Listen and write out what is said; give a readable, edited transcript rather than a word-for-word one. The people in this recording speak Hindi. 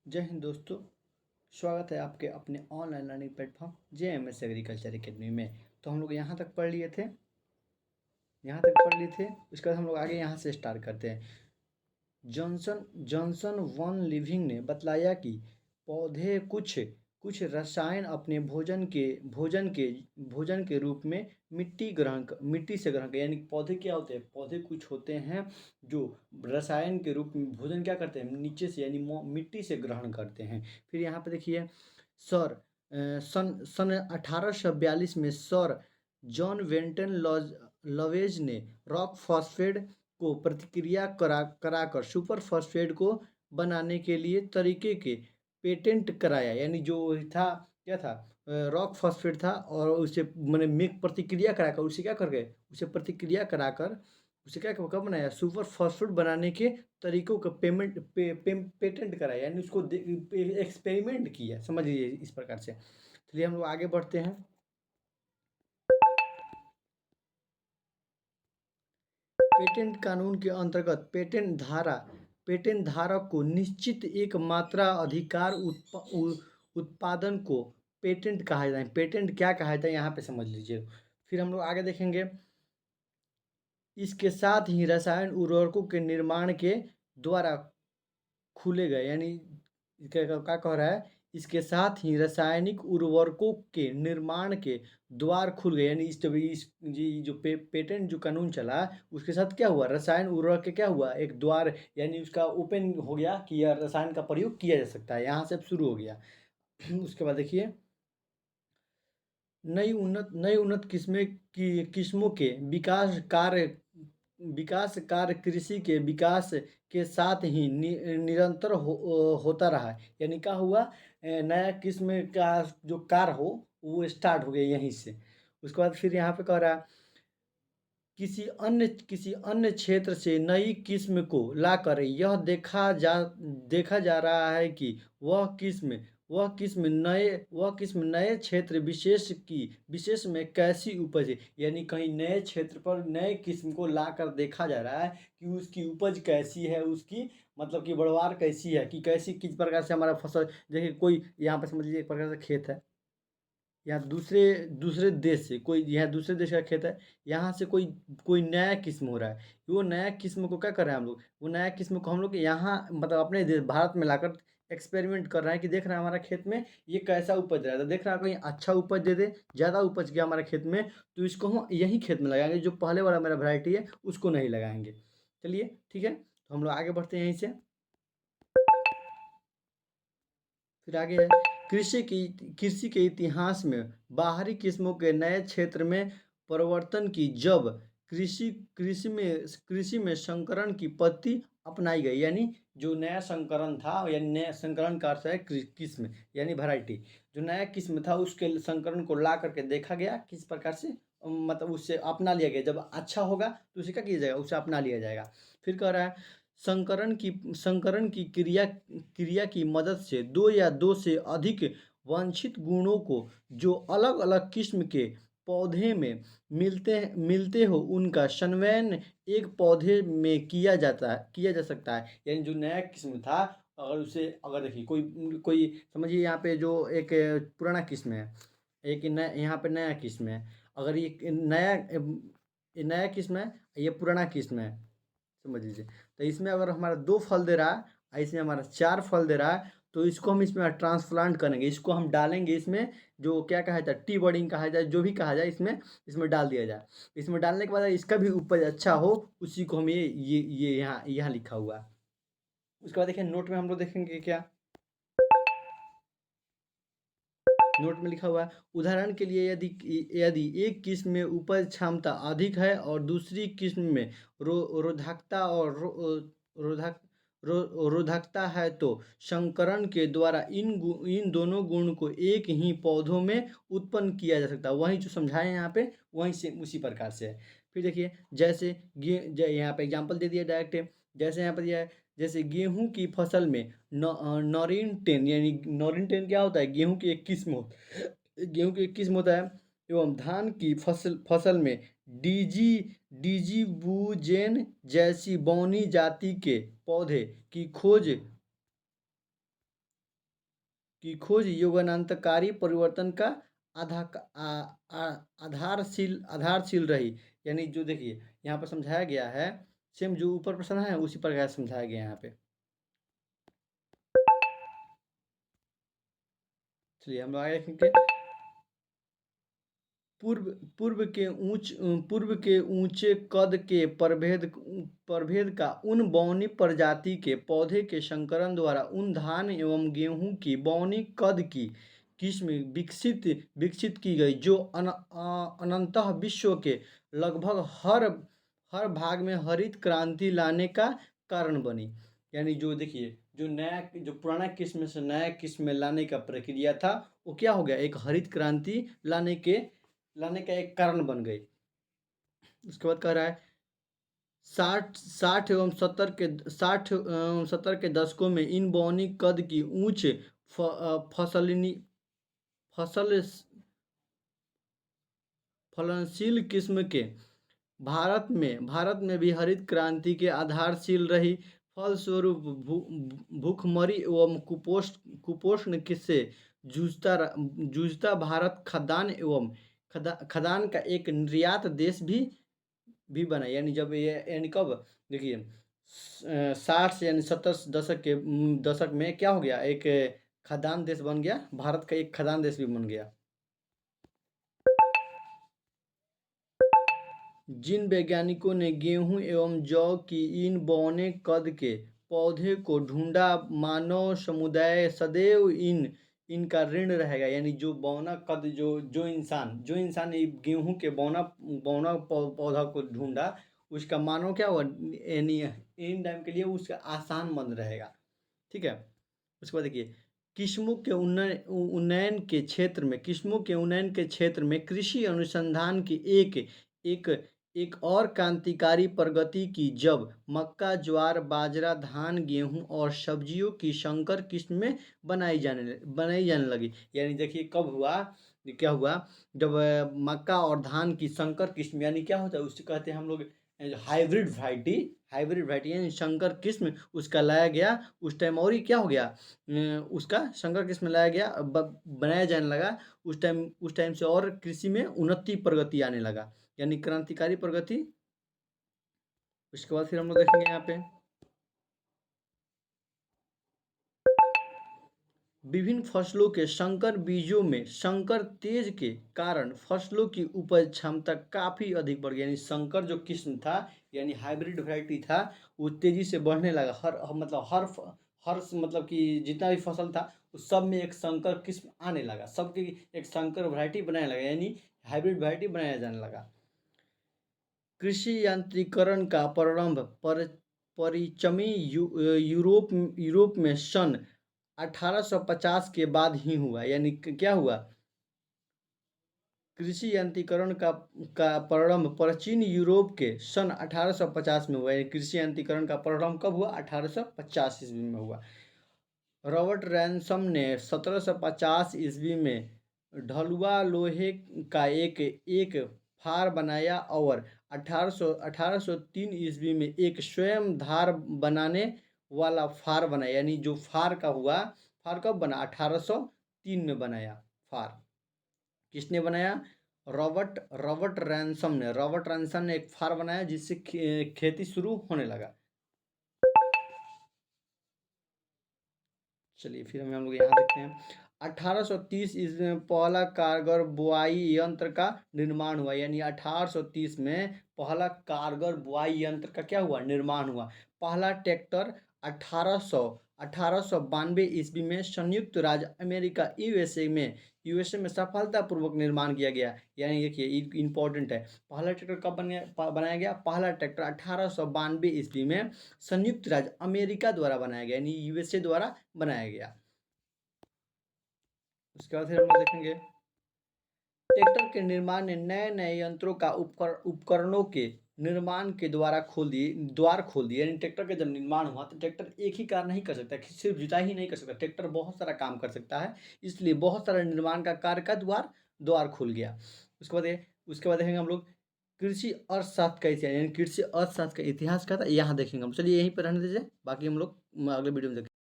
जय हिंद दोस्तों। स्वागत है आपके अपने online learning platform JMS agriculture academy में। तो हम लोग यहाँ तक पढ़ लिए थे, उसके बाद हम लोग आगे यहाँ से स्टार्ट करते हैं। जॉनसन जॉनसन वॉन लिविंग ने बतलाया कि पौधे कुछ कुछ रसायन अपने भोजन के रूप में मिट्टी से ग्रहण कर, यानी पौधे क्या होते हैं, पौधे कुछ होते हैं जो रसायन के रूप में भोजन क्या करते हैं, नीचे से यानी मिट्टी से ग्रहण करते हैं। फिर यहाँ पे देखिए सर सन सन 1842 में सर जॉन वेंटन लवेज ने रॉक फॉस्फेट को प्रतिक्रिया कराकर सुपर फॉस्फेट को बनाने के लिए तरीके के पेटेंट कराया। यानी जो था क्या था, रॉक फॉस्फेट था, और उसे मैंने मिक प्रतिक्रिया कराकर उसे क्या कर गए, उसे प्रतिक्रिया कराकर उसे क्या कब बनाया, सुपर फॉस्फेट बनाने के तरीकों का पेटेंट कराया, यानी उसको एक्सपेरिमेंट किया, समझ लीजिए इस प्रकार से। चलिए हम लोग आगे बढ़ते हैं। पेटेंट कानून के अंतर्गत पेटेंट धारक को निश्चित एक मात्रा अधिकार उत्पादन को पेटेंट कहा जाता है। पेटेंट क्या कहा जाता है यहाँ पे समझ लीजिए। फिर हम लोग आगे देखेंगे। इसके साथ ही रसायन उर्वरकों के निर्माण के द्वारा खुले गए, यानी क्या कह रहा है, इसके साथ ही रासायनिक उर्वरकों के निर्माण के द्वार खुल गए, यानी जो पेटेंट जो कानून चला उसके साथ क्या हुआ, रसायन उर्वरक के क्या हुआ, एक द्वार, यानी उसका ओपन हो गया कि यह रसायन का प्रयोग किया जा सकता है, यहाँ से अब शुरू हो गया। उसके बाद देखिए नई उन्नत किस्मों के विकास कार्य कृषि के विकास के साथ ही निरंतर होता रहा। यानी क्या हुआ, नया किस्म का जो कार हो वो स्टार्ट हो गया यहीं से। उसके बाद फिर यहाँ पे कह रहा है किसी अन्य क्षेत्र से नई किस्म को लाकर यह देखा जा रहा है कि वह किस्म नए क्षेत्र विशेष में कैसी उपज है। यानी कहीं नए क्षेत्र पर नए किस्म को लाकर देखा जा रहा है कि उसकी उपज कैसी है, उसकी मतलब कि बढ़वार कैसी है, कि किस प्रकार से हमारा फसल। देखिए कोई यहाँ पर समझ लीजिए एक प्रकार से खेत है, या दूसरे दूसरे देश से कोई, यहाँ दूसरे देश का खेत है, यहाँ से कोई कोई नया किस्म हो रहा है। वो नया किस्म को क्या कर रहे हैं हम लोग, वो नया किस्म को हम लोग यहाँ मतलब अपने देश भारत में लाकर एक्सपेरिमेंट कर रहे हैं कि देख रहे हैं हमारा खेत में ये कैसा उपज रहा है। तो देख रहा है कहीं अच्छा उपज दे दे, ज़्यादा उपज गया हमारे खेत में, तो इसको हम यही खेत में लगाएंगे, जो पहले वाला मेरा वैरायटी है उसको नहीं लगाएंगे। चलिए ठीक है, तो हम लोग आगे बढ़ते हैं यहीं से। फिर आगे है कृषि के इतिहास में बाहरी किस्मों के नए क्षेत्र में परिवर्तन की जब कृषि में संकरण की पद्धति अपनाई गई। यानी जो नया संकरण था, यानी नया संकरण का अर्थ है किस्म यानी वैरायटी, जो नया किस्म था उसके संकरण को ला करके देखा गया किस प्रकार से, मतलब उससे अपना लिया गया। जब अच्छा होगा तो उसे क्या किया जाएगा, उसे अपना लिया जाएगा। फिर कह रहा है संकरण की क्रिया की मदद से दो या दो से अधिक वांछित गुणों को जो अलग अलग किस्म के पौधे में मिलते हो उनका संवहन एक पौधे में किया जा सकता है। यानी जो नया किस्म था, अगर देखिए कोई कोई समझिए यहाँ पे जो एक पुराना किस्म है, एक नया यहाँ पे नया किस्म है। अगर ये नया किस्म है, ये पुराना किस्म है, समझ लीजिए। तो इसमें अगर हमारा 2 फल दे रहा है और इसमें हमारा 4 फल दे रहा है, तो इसको हम इसमें ट्रांसप्लांट करेंगे, इसको हम डालेंगे इसमें, जो क्या कहा जाता है, टी बर्डिंग कहा जाए, जो भी कहा जाए, इसमें डाल दिया जाए। इसमें डालने के बाद इसका भी उपज अच्छा हो, उसी को हम ये यहाँ लिखा हुआ है। उसके बाद देखिए नोट में हम लोग देखेंगे क्या, नोट में लिखा हुआ है उदाहरण के लिए यदि एक किस्म में उपज क्षमता अधिक है और दूसरी किस्म में रोधकता और रोधक रोधकता है, तो संकरण के द्वारा इन दोनों गुण को एक ही पौधों में उत्पन्न किया जा सकता है। वही जो समझाए यहाँ पे वहीं से उसी प्रकार से है। फिर देखिए जैसे यहाँ पे एग्जांपल दे दिया डायरेक्ट, जैसे यहाँ पर दिया है, जैसे गेहूं की फसल में नॉरिन टेन, यानी नॉरिन टेन क्या होता है, गेहूं की एक किस्म होता है। एवं धान की फसल में डीजी डीजीबुजेन जैसी बौनी जाति के पौधे की खोज की खोज योगानंतकारी परिवर्तन का आधारशील रही। यानी जो देखिए यहाँ पर समझाया गया है, सेम जो ऊपर प्रश्न है उसी प्रकार समझाया गया है यहाँ पे। चलिए हम लोग आगे देखेंगे। पूर्व के ऊंचे कद के प्रभेद का उन बौनी प्रजाति के पौधे के संकरण द्वारा उन धान एवं गेहूं की बौनी कद की किस्म विकसित की गई, जो अनंतः विश्व के लगभग हर भाग में हरित क्रांति लाने का कारण बनी। यानी जो देखिए जो पुराना किस्म से नया किस्म में लाने का प्रक्रिया था, वो क्या हो गया, एक हरित क्रांति लाने का एक कारण बन गई। उसके बाद कह रहा है 60 एवं 70 के दशकों में इन बौनी कद की उच्च फलनशील किस्म के भारत में भी हरित क्रांति के आधारशील रही। फलस्वरूप भूखमरी एवं कुपोषण से जूझता भारत खाद्यान्न का एक निर्यात देश भी बना। यानी जब यानी कब देखिए 60 यानी 70 दशक में क्या हो गया, एक खाद्यान्न देश बन गया, भारत का एक खाद्यान्न देश भी बन गया। जिन वैज्ञानिकों ने गेहूं एवं जौ की इन बौने कद के पौधे को ढूंढा, मानव समुदाय सदैव इनका ऋण रहेगा। यानी जो बौना कद जो इंसान ये गेहूं के बौना पौधा को ढूंढा, उसका मानव क्या हुआ, यानी इन टाइम के लिए उसका आसान बंद रहेगा। ठीक है। उसके बाद देखिए किस्मों के उन्नयन के क्षेत्र में कृषि अनुसंधान की एक और क्रांतिकारी प्रगति की, जब मक्का, ज्वार, बाजरा, धान, गेहूं और सब्जियों की संकर किस्में बनाई जाने लगी। यानी देखिए कब हुआ, क्या हुआ, जब मक्का और धान की संकर किस्म, यानी क्या होता है उससे कहते हैं हम लोग हाइब्रिड वैरायटी यानी संकर किस्म उसका लाया गया उस टाइम। और ही क्या हो गया, उसका संकर किस्म लाया गया, बनाया जाने लगा उस टाइम से, और कृषि में उन्नति प्रगति आने लगा, यानी क्रांतिकारी प्रगति। उसके बाद फिर हम लोग देखेंगे यहाँ पे विभिन्न फसलों के संकर बीजों में संकर तेज के कारण फसलों की उपज क्षमता काफी अधिक बढ़ गई। यानी संकर जो किस्म था, यानी हाइब्रिड वैरायटी था, वो तेजी से बढ़ने लगा। हर मतलब कि जितना भी फसल था उस सब में एक संकर किस्म आने लगा, सबकी एक संकर वैरायटी बनाने लगा, यानी हाइब्रिड वैरायटी बनाया जाने लगा। कृषि यांत्रिकरण का प्रारंभ परिचमी यूरोप में सन 1850 के बाद ही हुआ। यानी क्या हुआ, कृषि यांत्रिकरण का प्रारंभ प्राचीन यूरोप के सन 1850 में हुआ। यानी कृषि यांत्रिकरण का प्रारंभ कब हुआ, 1850 ईस्वी में हुआ। रॉबर्ट रैनसम ने 1750 ईस्वी में ढलुआ लोहे का एक फार बनाया और 1803 ईस्वी में एक स्वयं धार बनाने वाला फार बनाया। यानी जो फार का हुआ, फार कब बना, 1803 में बनाया फार। किसने बनाया, रॉबर्ट रैनसम ने एक फार बनाया जिससे खेती शुरू होने लगा। चलिए फिर हम लोग यहाँ देखते हैं 1830 ईस्वी में पहला कारगर बुआई यंत्र का निर्माण हुआ। यानी 1830 में पहला कारगर बुआई यंत्र का क्या हुआ, निर्माण हुआ। पहला ट्रैक्टर 1892 ईस्वी में संयुक्त राज्य अमेरिका यूएसए में सफलतापूर्वक निर्माण किया गया। यानी देखिए इंपॉर्टेंट है, पहला ट्रैक्टर कब बनाया गया, पहला ट्रैक्टर 1892 ईस्वी में संयुक्त राज्य अमेरिका द्वारा बनाया गया, यानी यूएसए द्वारा बनाया गया। उसके बाद फिर हम देखेंगे ट्रैक्टर के निर्माण ने नए यंत्रों का उपकरणों के निर्माण के द्वार खोल दिए। यानी ट्रैक्टर का जब निर्माण हुआ तो ट्रैक्टर एक ही कार्य नहीं कर सकता, सिर्फ जुताई ही नहीं कर सकता, ट्रैक्टर बहुत सारा काम कर सकता है, इसलिए बहुत सारा निर्माण का कार्य का द्वार खुल गया। उसके बाद देखेंगे हम लोग कृषि अर्थशास्त्र का इतिहास। यानी कृषि अर्थशास्त्र का इतिहास क्या था यहाँ देखेंगे हम। चलिए यहीं पर रहने दीजिए, बाकी हम लोग अगले वीडियो में देखेंगे।